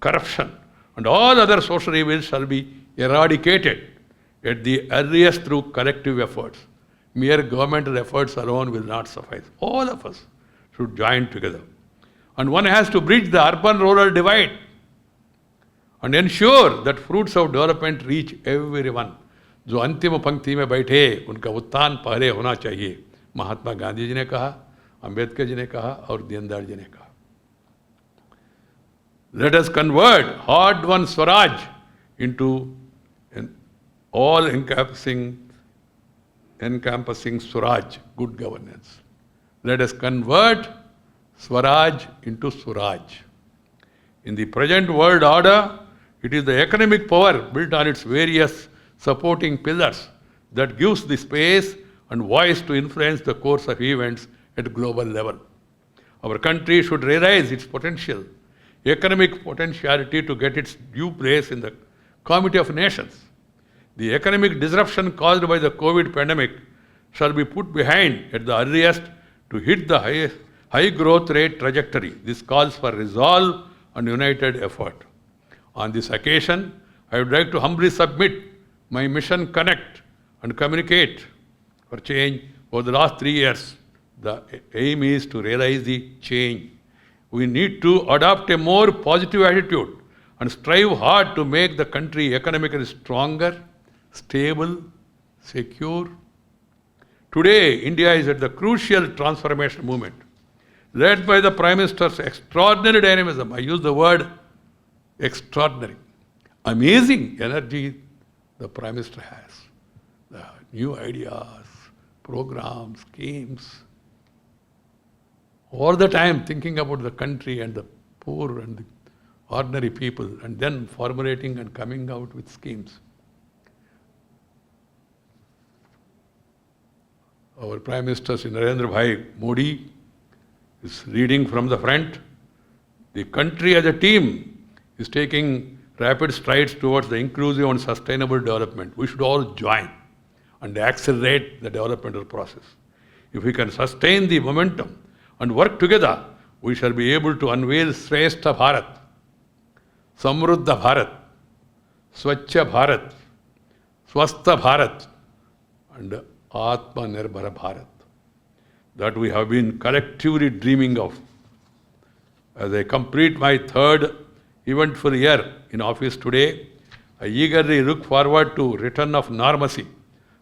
corruption, and all other social evils shall be eradicated at the earliest through collective efforts. Mere governmental efforts alone will not suffice. All of us should join together. And one has to bridge the urban-rural divide and ensure that fruits of development reach everyone. जो अंतिम पंक्ति में बैठे उनका उत्थान पहले होना चाहिए. महात्मा गांधी जी ने कहा, अंबेडकर जी ने कहा और दीनदयाल जी ने कहा. Let us convert hard-won Swaraj into an all-encompassing Swaraj, good governance. Let us convert Swaraj into Suraj. In the present world order, it is the economic power built on its various supporting pillars that gives the space and voice to influence the course of events at global level. Our country should realize its potential, economic potentiality to get its due place in the Committee of Nations. The economic disruption caused by the COVID pandemic shall be put behind at the earliest to hit the high growth rate trajectory. This calls for resolve and united effort. On this occasion, I would like to humbly submit my mission Connect and Communicate for Change over the last 3 years. The aim is to realize the change. We need to adopt a more positive attitude and strive hard to make the country economically stronger, stable, secure. Today, India is at the crucial transformation movement, led by the Prime Minister's extraordinary dynamism. I use the word extraordinary. Amazing energy the Prime Minister has. The new ideas, programs, schemes. All the time thinking about the country and the poor and the ordinary people, and then formulating and coming out with schemes. Our Prime Minister Sri Narendra Bhai Modi is leading from the front. The country as a team is taking rapid strides towards the inclusive and sustainable development. We should all join and accelerate the developmental process. If we can sustain the momentum and work together, we shall be able to unveil Shrestha Bharat, Samruddha Bharat, Swachha Bharat, Swastha Bharat, and Atma Nirbhara Bharat. that we have been collectively dreaming of. As I complete my third eventful year in office today, I eagerly look forward to return of normalcy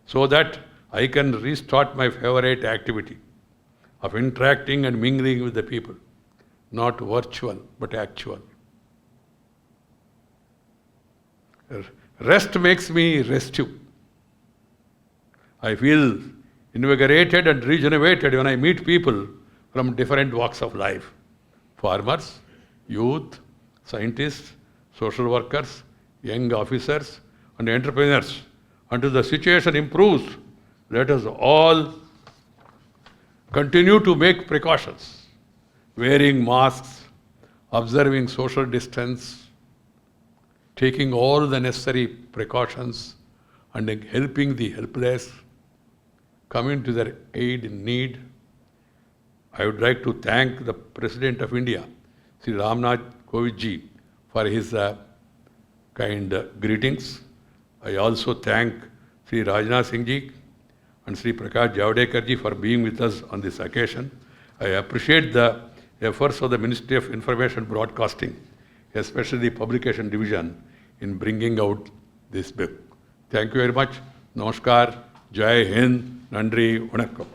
so that I can restart my favorite activity of interacting and mingling with the people, not virtual but actual. Rest makes me restive. I feel invigorated and regenerated when I meet people from different walks of life. Farmers, youth, scientists, social workers, young officers and entrepreneurs. Until the situation improves, let us all continue to make precautions, wearing masks, observing social distance, taking all the necessary precautions and helping the helpless, coming to their aid in need. I would like to thank the President of India, Sri Ramnath Kovind ji, for his kind greetings. I also thank Sri Rajnath Singh ji and Sri Prakash Javadekar ji for being with us on this occasion. I appreciate the efforts of the Ministry of Information Broadcasting, especially the Publication Division, in bringing out this book. Thank you very much. Namaskar. Jai Hind. Nandri. Vanakkam.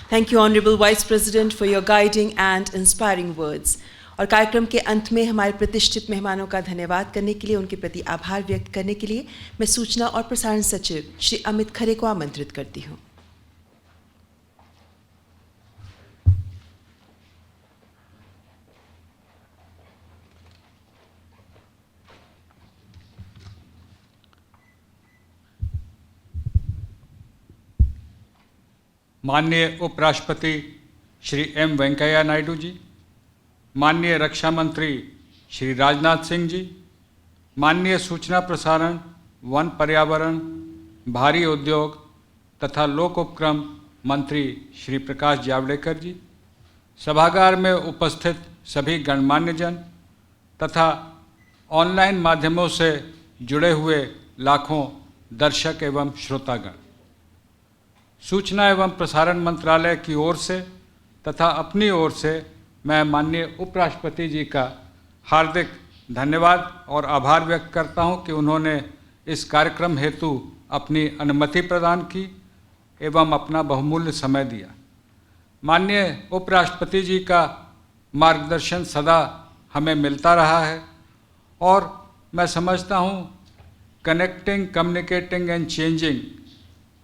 Thank you, Honorable Vice President, for your guiding and inspiring words. और कार्यक्रम के अंत में हमारे प्रतिष्ठित मेहमानों का धन्यवाद करने के लिए, उनके प्रति आभार व्यक्त करने के लिए मैं सूचना और प्रसारण सचिव श्री अमित खरे को आमंत्रित करती हूँ।
माननीय उपराष्ट्रपति श्री एम वेंकैया नायडू जी, माननीय रक्षा मंत्री श्री राजनाथ सिंह जी, माननीय सूचना प्रसारण, वन पर्यावरण, भारी उद्योग तथा लोक उपक्रम मंत्री श्री प्रकाश जावड़ेकर जी, सभागार में उपस्थित सभी गणमान्य जन तथा ऑनलाइन माध्यमों से जुड़े हुए लाखों दर्शक एवं श्रोतागण, सूचना एवं प्रसारण मंत्रालय की ओर से तथा अपनी ओर से मैं माननीय उपराष्ट्रपति जी का हार्दिक धन्यवाद और आभार व्यक्त करता हूं कि उन्होंने इस कार्यक्रम हेतु अपनी अनुमति प्रदान की एवं अपना बहुमूल्य समय दिया। माननीय उपराष्ट्रपति जी का मार्गदर्शन सदा हमें मिलता रहा है और मैं समझता हूं कनेक्टिंग, कम्युनिकेटिंग एंड चेंजिंग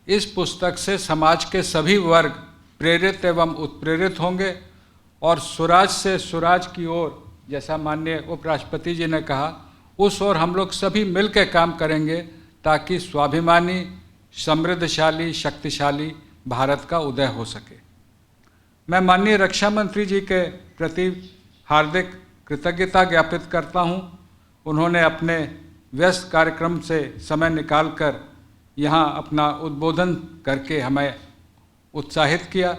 इस पुस्तक से समाज के सभी वर्ग प्रेरित एवं उत्प्रेरित होंगे और स्वराज से सुराज की ओर, जैसा माननीय उपराष्ट्रपति जी ने कहा, उस ओर हम लोग सभी मिलकर काम करेंगे ताकि स्वाभिमानी, समृद्धशाली, शक्तिशाली भारत का उदय हो सके। मैं माननीय रक्षा मंत्री जी के प्रति हार्दिक कृतज्ञता ज्ञापित करता हूं। उन्होंने अपने व्यस्त कार्यक्रम से समय निकालकर यहाँ अपना उद्बोधन करके हमें उत्साहित किया।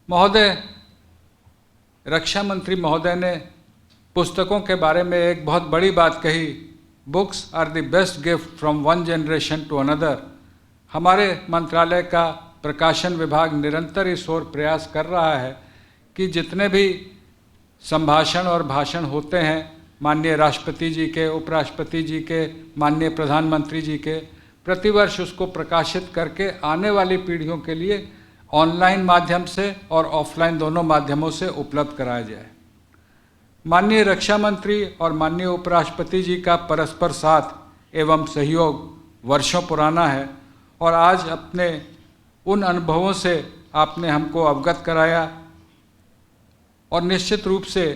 महोदय, रक्षा मंत्री महोदय ने पुस्तकों के बारे में एक बहुत बड़ी बात कही, books are the best gift from one generation to another. हमारे मंत्रालय का प्रकाशन विभाग निरंतर इस ओर प्रयास कर रहा है कि जितने भी संभाषण और भाषण होते हैं माननीय राष्ट्रपति जी के, उपराष्ट्रपति जी के, माननीय प्रधानमंत्री जी के, प्रतिवर्ष उसको प्रकाशित करके आने वाली पीढ़ियों के लिए ऑनलाइन माध्यम से और ऑफलाइन दोनों माध्यमों से उपलब्ध कराया जाए। माननीय रक्षा मंत्री और माननीय उपराष्ट्रपति जी का परस्पर साथ एवं सहयोग वर्षों पुराना है और आज अपने उन अनुभवों से आपने हमको अवगत कराया और निश्चित रूप से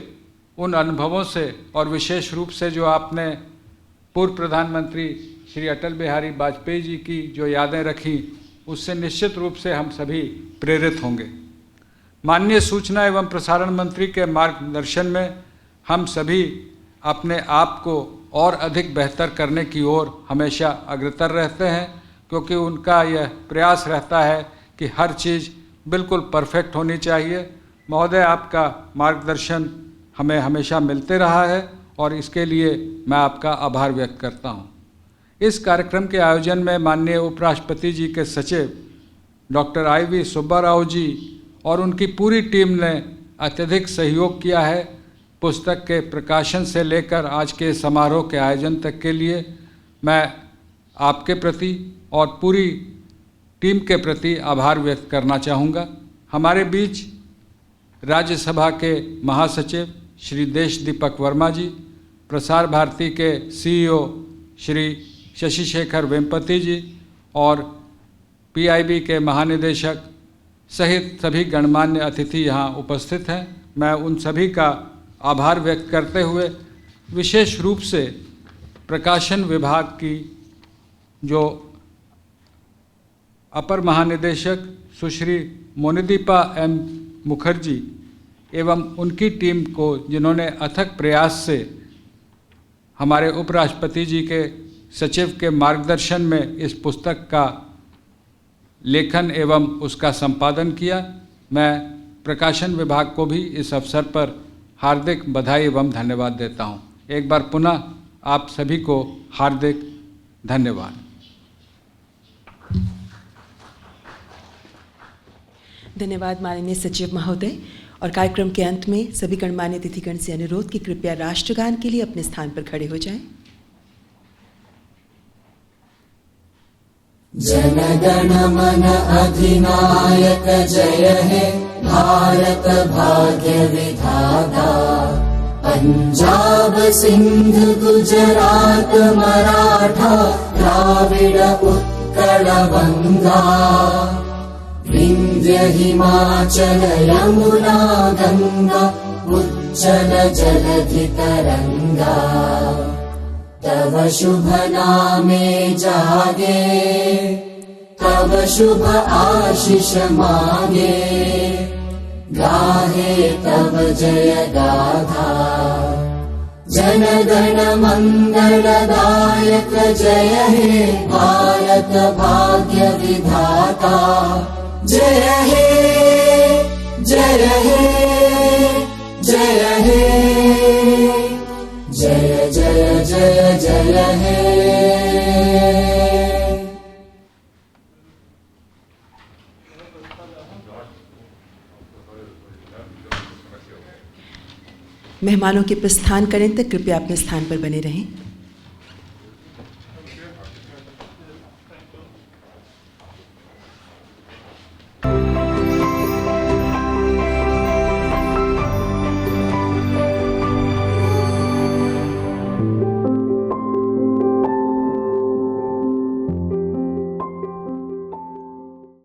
उन अनुभवों से और विशेष रूप से जो आपने पूर्व प्रधानमंत्री श्री अटल बिहारी वाजपेयी जी की जो यादें रखी, उससे निश्चित रूप से हम सभी प्रेरित होंगे। माननीय सूचना एवं प्रसारण मंत्री के मार्गदर्शन में हम सभी अपने आप को और अधिक बेहतर करने की ओर हमेशा अग्रसर रहते हैं, क्योंकि उनका यह प्रयास रहता है कि हर चीज़ बिल्कुल परफेक्ट होनी चाहिए। महोदय, आपका मार्गदर्शन हमें हमेशा मिलते रहा है और इसके लिए मैं आपका आभार व्यक्त करता हूँ। इस कार्यक्रम के आयोजन में माननीय उपराष्ट्रपति जी के सचिव डॉक्टर IV सुब्बाराव जी और उनकी पूरी टीम ने अत्यधिक सहयोग किया है। पुस्तक के प्रकाशन से लेकर आज के समारोह के आयोजन तक के लिए मैं आपके प्रति और पूरी टीम के प्रति आभार व्यक्त करना चाहूँगा। हमारे बीच राज्यसभा के महासचिव श्री देश दीपक वर्मा जी, प्रसार भारती के CEO श्री शशि शेखर वेम्पति जी और PIB के महानिदेशक सहित सभी गणमान्य अतिथि यहाँ उपस्थित हैं। मैं उन सभी का आभार व्यक्त करते हुए विशेष रूप से प्रकाशन विभाग की जो अपर महानिदेशक सुश्री मोनिदीपा M मुखर्जी एवं उनकी टीम को, जिन्होंने अथक प्रयास से हमारे उपराष्ट्रपति जी के सचिव के मार्गदर्शन में इस पुस्तक का लेखन एवं उसका संपादन किया। मैं प्रकाशन विभाग को भी इस अवसर पर हार्दिक बधाई एवं धन्यवाद देता हूं। एक बार पुनः आप सभी को हार्दिक धन्यवाद।
धन्यवाद माननीय सचिव महोदय। और कार्यक्रम के अंत में सभी गणमान्य अतिथिगण से अनुरोध कि कृपया राष्ट्रगान के लिए अपने स्थान पर खड़े हो जाएं।
जन गण मन अधिनायक जय हे भारत भाग्य विधाता। पंजाब सिंध गुजरात मराठा द्राविड़ उत्कल बंगा। विंध्य हिमाचल यमुना गंगा उज्जल जलधि तरंगा। तव शुभ नामे जागे तव शुभ आशीष मागे। गाहे तव जय गाथा जन गण मंगलदायक जय हे भारत भाग्य विधाता। जय हे जय हे जय हे जय जय जय जय हे।
मेहमानों के प्रस्थान करें तक कृपया अपने स्थान पर बने रहें।